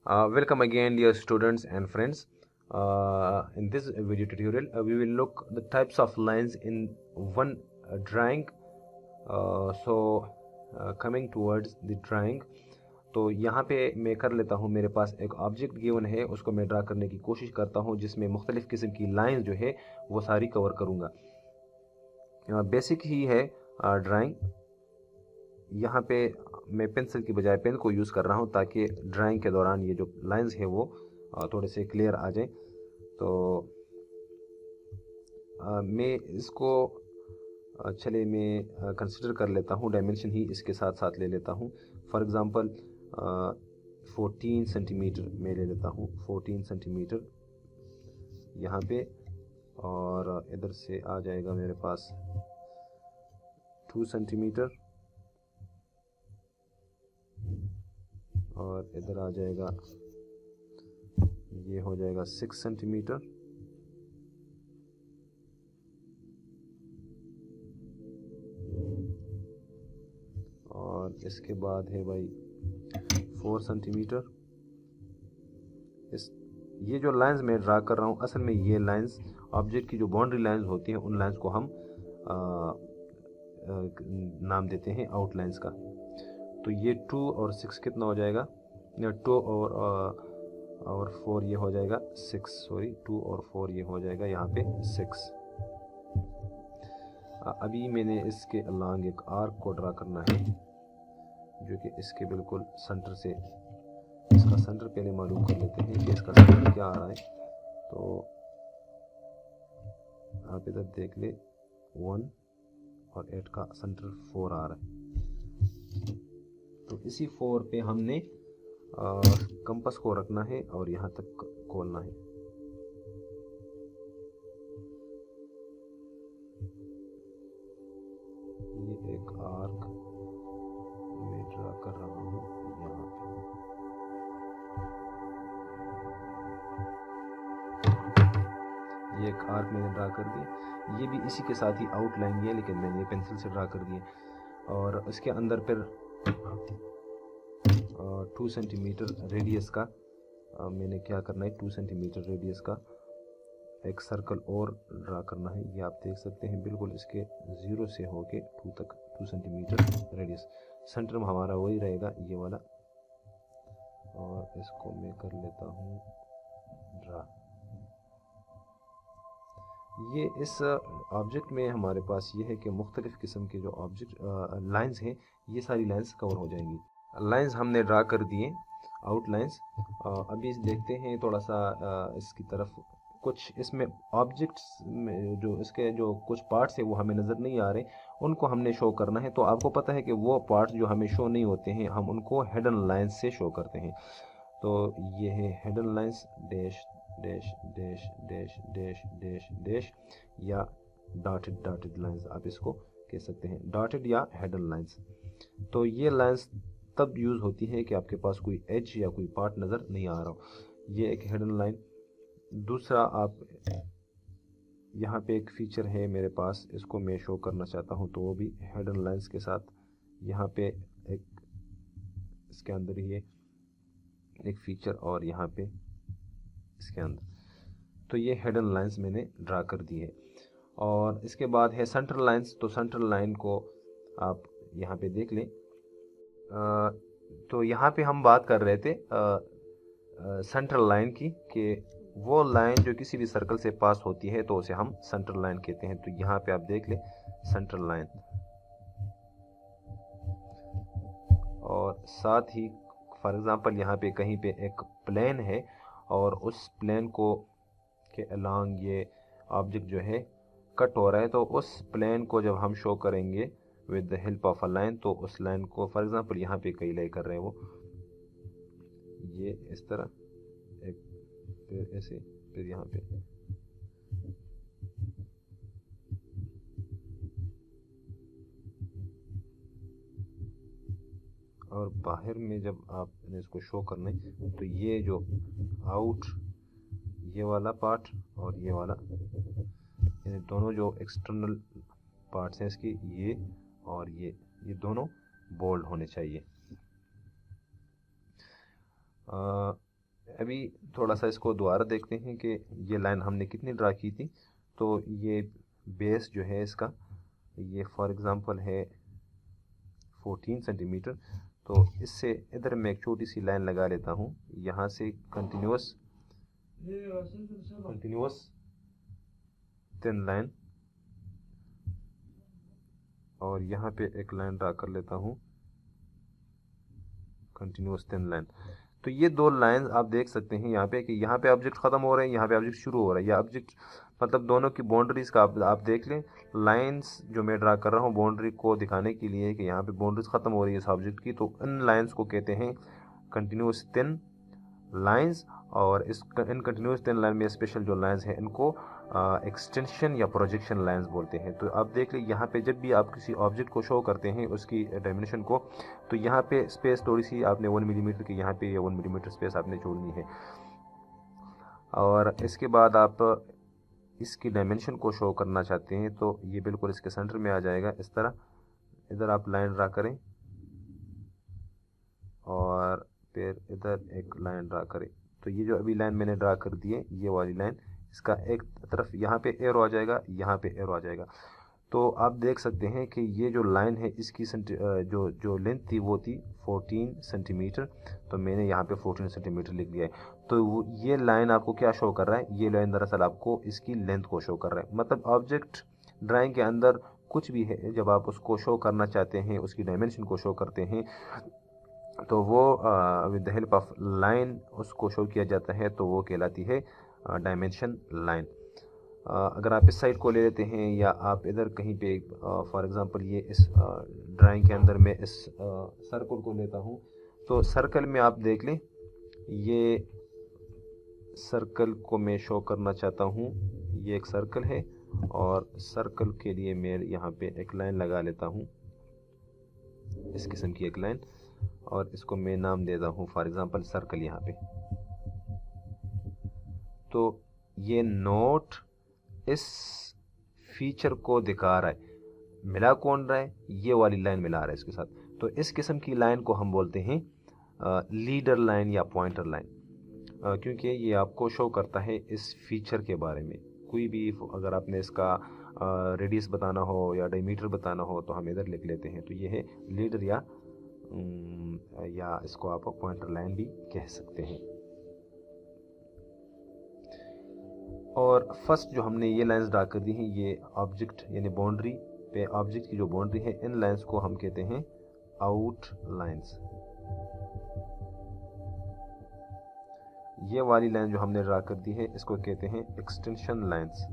Welcome again, dear students and friends. In this video tutorial, we will look the types of lines in one drawing. Coming towards the drawing, तो यहाँ पे मैं कर लेता हूँ, मेरे पास एक ऑब्जेक्ट गिवन है, उसको मैं ड्रा करने की कोशिश करता हूँ, जिसमें मुख्तलिफ़ किस्म की लाइंस जो है वो सारी कवर करूँगा। बेसिक ही है ड्राइंग। यहाँ पे मैं पेंसिल की बजाय पेन को यूज़ कर रहा हूँ ताकि ड्राइंग के दौरान ये जो लाइंस है वो थोड़े से क्लियर आ जाए। तो मैं इसको चले मैं कंसिडर कर लेता हूँ, डायमेंशन ही इसके साथ साथ ले लेता हूँ। फॉर एग्ज़ाम्पल 14 सेंटीमीटर मैं ले लेता हूँ, 14 सेंटीमीटर यहाँ पे, और इधर से आ जाएगा मेरे पास 2 सेंटीमीटर, और इधर आ जाएगा, ये हो जाएगा 6 सेंटीमीटर, और इसके बाद है भाई 4 सेंटीमीटर। ये जो लाइंस मैं ड्रा कर रहा हूँ, असल में ये लाइंस ऑब्जेक्ट की जो बाउंड्री लाइंस होती हैं, उन लाइंस को हम नाम देते हैं आउटलाइंस का। तो ये 2 और 6 कितना हो जाएगा, 2 और 4 ये हो जाएगा 6, सॉरी 2 और 4 ये हो जाएगा यहाँ पे 6। अभी मैंने इसके अलोंग एक आर्क को ड्रा करना है, जो कि इसके बिल्कुल सेंटर से, इसका सेंटर पहले मालूम कर लेते हैं कि इसका सेंटर क्या आ रहा है। तो आप इधर देख ले, 1 और 8 का सेंटर 4 आ रहा है। तो इसी 4 पे हमने कंपास को रखना है और यहाँ तक खोलना है। ये एक आर्क मैं ड्रा कर रहा हूँ यहाँ पे। ये एक आर्क मैंने ड्रा कर दिया, ये भी इसी के साथ ही आउटलाइन है, लेकिन मैंने ये पेंसिल से ड्रा कर दिए। और इसके अंदर फिर 2 सेंटीमीटर रेडियस का मैंने क्या करना है, 2 सेंटीमीटर रेडियस का एक सर्कल और ड्रा करना है। ये आप देख सकते हैं, बिल्कुल इसके 0 से होके 2 तक 2 सेंटीमीटर रेडियस। सेंटर में हमारा वही रहेगा, ये वाला, और इसको मैं कर लेता हूँ ड्रा। ये इस ऑब्जेक्ट में हमारे पास ये है कि मुख्तलिफ़ किस्म के जो ऑब्जेक्ट लाइंस हैं, ये सारी लाइंस कवर हो जाएंगी। लाइंस हमने ड्रा कर दिए, आउटलाइंस। अभी देखते हैं थोड़ा सा इसकी तरफ, कुछ इसमें ऑब्जेक्ट्स में जो इसके जो कुछ पार्ट्स है वो हमें नज़र नहीं आ रहे, उनको हमने शो करना है। तो आपको पता है कि वो पार्ट्स जो हमें शो नहीं होते हैं, हम उनको हिडन लाइंस से शो करते हैं। तो ये है hidden lines, dash dash dash dash dash dash dash, या डॉटेड डॉटेड लाइंस आप इसको कह सकते हैं, डॉटेड या हिडन लाइंस। तो ये लाइंस तब यूज़ होती है कि आपके पास कोई एज या कोई पार्ट नज़र नहीं आ रहा हो। ये एक हिडन लाइन। दूसरा, आप यहाँ पे एक फीचर है मेरे पास, इसको मैं शो करना चाहता हूँ, तो वो भी हिडन लाइंस के साथ यहाँ पे एक, इसके अंदर ही एक फीचर, और यहाँ पे इसके अंदर। तो ये हिडन लाइंस मैंने ड्रा कर दी है। और इसके बाद है सेंट्रल लाइंस। तो सेंट्रल लाइन को आप यहाँ पे देख लें। तो यहाँ पे हम बात कर रहे थे सेंट्रल लाइन की, कि वो लाइन जो किसी भी सर्कल से पास होती है तो उसे हम सेंट्रल लाइन कहते हैं। तो यहाँ पे आप देख लें सेंट्रल लाइन, और साथ ही फॉर एग्ज़ाम्पल यहाँ पे कहीं पे एक प्लेन है, और उस प्लेन को के अलोंग ये ऑब्जेक्ट जो है कट हो रहा है, तो उस प्लेन को जब हम शो करेंगे with the help of a line, तो उस लाइन को फॉर एग्ज़ाम्पल यहाँ पे कई लाइन कर रहे हैं वो, ये इस तरह एक, फिर ऐसे, फिर यहाँ पे, और बाहर में जब आपने इसको शो करना है, तो ये जो आउट, ये वाला पार्ट और ये वाला, यानी दोनों जो एक्सटर्नल पार्ट्स हैं इसकी, ये और ये दोनों बोल्ड होने चाहिए। अभी थोड़ा सा इसको दोबारा देखते हैं कि ये लाइन हमने कितनी ड्रा की थी। तो ये बेस जो है इसका, ये फॉर एग्ज़ाम्पल है 14 सेंटीमीटर। तो इससे इधर मैं एक छोटी सी लाइन लगा लेता हूँ, यहाँ से कंटिन्यूस थिन लाइन, और यहाँ पे एक लाइन ड्रा कर लेता हूँ कंटिन्यूस थिन लाइन। तो ये दो लाइंस आप देख सकते हैं यहाँ पे कि यहाँ पे ऑब्जेक्ट ख़त्म हो रहे हैं, यहाँ पे ऑब्जेक्ट शुरू हो रहा है। या ऑब्जेक्ट मतलब दोनों की बाउंड्रीज़ का आप देख लें। लाइंस जो मैं ड्रा कर रहा हूँ बाउंड्री को दिखाने के लिए कि यहाँ पे बाउंड्रीज ख़त्म हो रही है इस ऑब्जेक्ट की, तो इन लाइंस को कहते हैं कंटिन्यूस थिन लाइंस। और इस इन कंटिन्यूस थिन लाइन में स्पेशल जो लाइंस हैं इनको एक्सटेंशन या प्रोजेक्शन लाइंस बोलते हैं। तो आप देख लें यहाँ पे जब भी आप किसी ऑब्जेक्ट को शो करते हैं उसकी डायमेंशन को, तो यहाँ पे स्पेस थोड़ी सी आपने 1 मिलीमीटर की यहाँ पे या 1 मिलीमीटर स्पेस आपने छोड़नी है। और इसके बाद आप इसकी डायमेंशन को शो करना चाहते हैं तो ये बिल्कुल इसके सेंटर में आ जाएगा इस तरह। इधर आप लाइन ड्रा करें और फिर इधर एक लाइन ड्रा करें। तो ये जो अभी लाइन मैंने ड्रा कर दी है ये वाली लाइन, इसका एक तरफ यहाँ पे एरो आ जाएगा, यहाँ पे एरो आ जाएगा। तो आप देख सकते हैं कि ये जो लाइन है इसकी जो लेंथ थी वो थी 14 सेंटीमीटर। तो मैंने यहाँ पे 14 सेंटीमीटर लिख दिया है। तो ये लाइन आपको क्या शो कर रहा है, ये लाइन दरअसल आपको इसकी लेंथ को शो कर रहा है। मतलब ऑब्जेक्ट ड्राइंग के अंदर कुछ भी है जब आप उसको शो करना चाहते हैं, उसकी डायमेंशन को शो करते हैं, तो वो with the help of line उसको शो किया जाता है, तो वो कहलाती है डायमेंशन लाइन। अगर आप इस साइड को ले लेते हैं या आप इधर कहीं पे फॉर एग्जांपल ये इस ड्राइंग के अंदर मैं इस सर्कल को लेता हूँ, तो सर्कल में आप देख लें ये सर्कल को मैं शो करना चाहता हूँ। ये एक सर्कल है और सर्कल के लिए मैं यहाँ पे एक लाइन लगा लेता हूँ, इस किस्म की एक लाइन, और इसको मैं नाम देता हूँ फॉर एग्जांपल सर्कल यहाँ पे। तो ये नोट इस फीचर को दिखा रहा है, मिला कौन रहा है, ये वाली लाइन मिला रहा है इसके साथ। तो इस किस्म की लाइन को हम बोलते हैं लीडर लाइन या पॉइंटर लाइन, क्योंकि ये आपको शो करता है इस फीचर के बारे में। कोई भी अगर आपने इसका रेडियस बताना हो या डायमीटर बताना हो तो हम इधर लिख लेते हैं। तो ये है लीडर या इसको आप पॉइंटर लाइन भी कह सकते हैं। और फर्स्ट जो हमने ये लाइंस ड्रा कर दी हैं ये ऑब्जेक्ट यानी बाउंड्री पे, ऑब्जेक्ट की जो बाउंड्री है इन लाइंस को हम कहते हैं आउट लाइंस। ये वाली लाइन जो हमने ड्रा कर दी है इसको कहते हैं एक्सटेंशन लाइंस।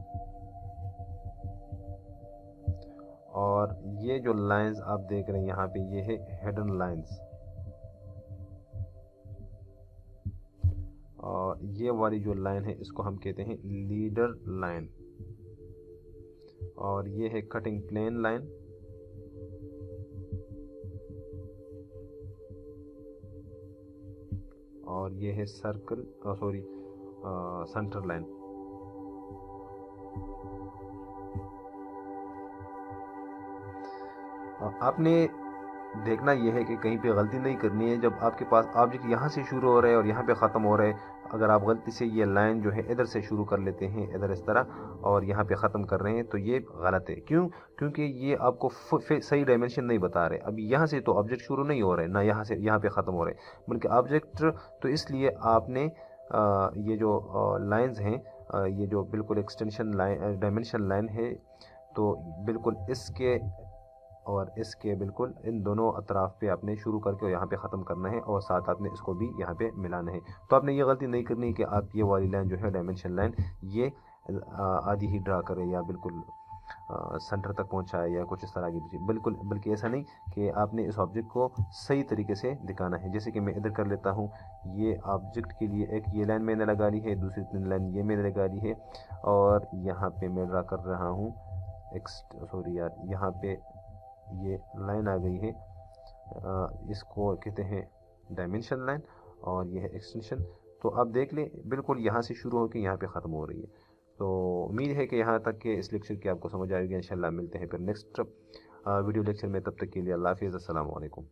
और ये जो लाइंस आप देख रहे हैं यहाँ पे ये है हिडन लाइंस। और ये वाली जो लाइन है इसको हम कहते हैं लीडर लाइन। और ये है कटिंग प्लेन लाइन। और ये है सर्कल सेंटर लाइन। आपने देखना यह है कि कहीं पे गलती नहीं करनी है। जब आपके पास ऑब्जेक्ट यहाँ से शुरू हो रहा है और यहाँ पे ख़त्म हो रहा है, अगर आप गलती से ये लाइन जो है इधर से शुरू कर लेते हैं इधर इस तरह और यहाँ पे ख़त्म कर रहे हैं तो ये गलत है। क्यों? क्योंकि ये आपको सही डायमेंशन नहीं बता रहे। अब यहाँ से तो ऑब्जेक्ट शुरू नहीं हो रहे, ना यहाँ से यहाँ पे ख़त्म हो रहे, बल्कि ऑब्जेक्ट तो इसलिए आपने ये जो लाइंस हैं, ये जो बिल्कुल एक्सटेंशन लाइन डायमेंशन लाइन है, तो बिल्कुल इसके और इसके बिल्कुल इन दोनों अतराफ पे आपने शुरू करके यहाँ पे ख़त्म करना है और साथ आपने इसको भी यहाँ पे मिलाना है। तो आपने ये गलती नहीं करनी कि आप ये वाली लाइन जो है डायमेंशन लाइन ये आधी ही ड्रा करें या बिल्कुल सेंटर तक पहुँचाए या कुछ इस तरह की, बिल्कुल बल्कि ऐसा नहीं कि आपने इस ऑब्जेक्ट को सही तरीके से दिखाना है। जैसे कि मैं इधर कर लेता हूँ, ये ऑब्जेक्ट के लिए एक ये लाइन मैंने लगा ली है, दूसरी 3 लाइन ये मैंने लगा ली है, और यहाँ पे मैं ड्रा कर रहा हूँ यहाँ पे ये लाइन आ गई है, इसको कहते हैं डायमेंशन लाइन और ये है एक्सटेंशन। तो आप देख लें बिल्कुल यहाँ से शुरू होकर यहाँ पे ख़त्म हो रही है। तो उम्मीद है कि यहाँ तक के इस लेक्चर की आपको समझ आएगी। इंशाल्लाह मिलते हैं फिर नेक्स्ट वीडियो लेक्चर में। तब तक के लिए अल्लाह हाफ़िज़, अस्सलाम वालेकुम।